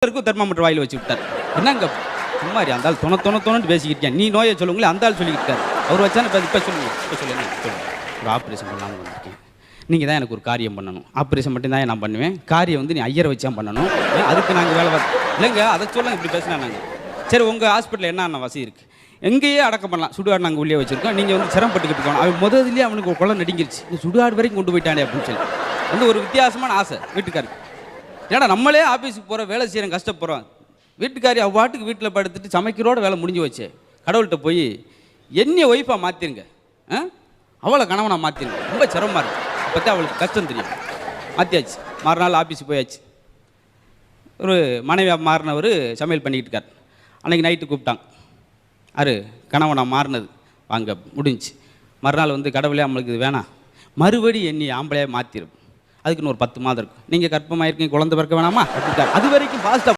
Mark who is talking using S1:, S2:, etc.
S1: Thermometer வாயில் வச்சு விட்டார். என்னங்க சும்மாரி அந்த ஆள் தொணன்னு பேசிக்கிட்டேன். நீ நோயை சொல்லுங்களே, அந்த ஆள் சொல்லிக்கிட்டார். அவர் வச்சானே இப்போ சொல்லுங்க, இப்போ சொல்லுங்க, ஒரு ஆப்ரேஷன் பண்ணலாம்னு வந்திருக்கேன். நீங்கள் தான் எனக்கு ஒரு காரியம் பண்ணணும். ஆப்ரேஷன் மட்டும் தான் நான் பண்ணுவேன். காரியம் வந்து நீ ஐயரை வச்சா பண்ணணும். அதுக்கு நாங்கள் வேலை பார்த்து இல்லைங்க, அதை சொல்லுங்க. இப்படி பேசினா நாங்கள் சரி உங்கள் ஹாஸ்பிட்டலில் என்ன வசதி இருக்குது, எங்கேயே அடக்கம் பண்ணலாம். சுடுகாடு நாங்கள் உள்ளே வச்சுருக்கோம். நீங்கள் வந்து சிரமப்பட்டுக்கிட்டு இருக்கணும். அவன் முதல்லேயே அவனுக்கு ஒரு குளம் நடிங்கிருச்சு. இந்த சுடுகாடு வரைக்கும் கொண்டு போயிட்டானே அப்படின்னு சொல்லி வந்து ஒரு வித்தியாசமான ஆசை வீட்டுக்காருக்கு. ஏன்னா நம்மளே ஆஃபீஸுக்கு போகிறோம், வேலை செய்கிறோம், கஷ்டப்படுறோம். வீட்டுக்காரி அவ்வாட்டுக்கு வீட்டில் படுத்துட்டு சமைக்கிறோட வேலை முடிஞ்சு வச்சு கடவுள்கிட்ட போய் என்னைய ஒய்ஃபாக மாற்றிருங்க, அவளை கணவனாக மாற்றிருங்க, ரொம்ப சிரமமாக இருக்குது. அப்போத்தான் அவளுக்கு கஷ்டம் தெரியும். மாற்றியாச்சு. மறுநாள் ஆஃபீஸுக்கு போயாச்சு. ஒரு மனைவியாக மாறினவர் சமையல் பண்ணிக்கிட்டு இருக்கார். அன்றைக்கி நைட்டு கூப்பிட்டாங்க. கணவனாக மாறினது வாங்க முடிஞ்சு. மறுநாள் வந்து கடவுளே நம்மளுக்கு இது வேணாம், மறுபடி என்னை ஆம்பளையாக மாற்றிடும். அதுக்குன்னு ஒரு 10 மாதம் இருக்கும். நீங்கள் கர்ப்பமாக இருக்கீங்க, குழந்தை பிறக்க வேணாமா அப்படின்ட்டார். அது வரைக்கும் ஃபாஸ்ட்டாக